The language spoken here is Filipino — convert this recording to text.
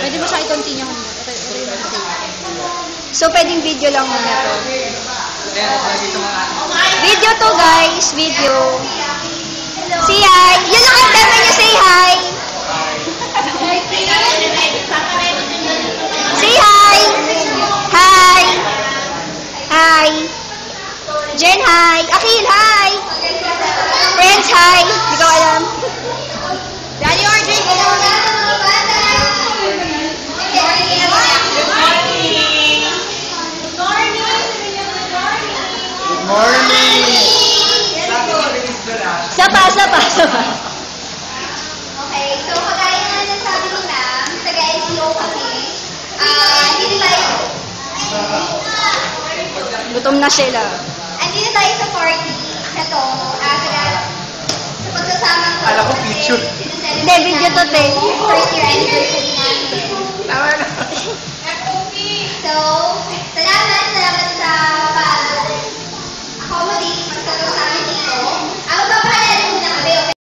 Pwede mo siya i-continue ko muna. Ito yung nag-save. So, pwedeng video lang muna to. Video to, guys. Video. Say hi. Yun lang ang tema niyo, say hi. Say hi. Hi. Hi. Jen, hi. Akil, hi. Friends, hi. Hindi ko alam. Daddy Audrey, hello. Morning! Sapa. Okay, so kagaya nga ng sabi ni ma'am, taga-LTO kami. Dito tayo. Gutom na sila. Andito tayo sa party na to. Sa pagsasama ko. Alam ko, picture. Hindi, video to, te.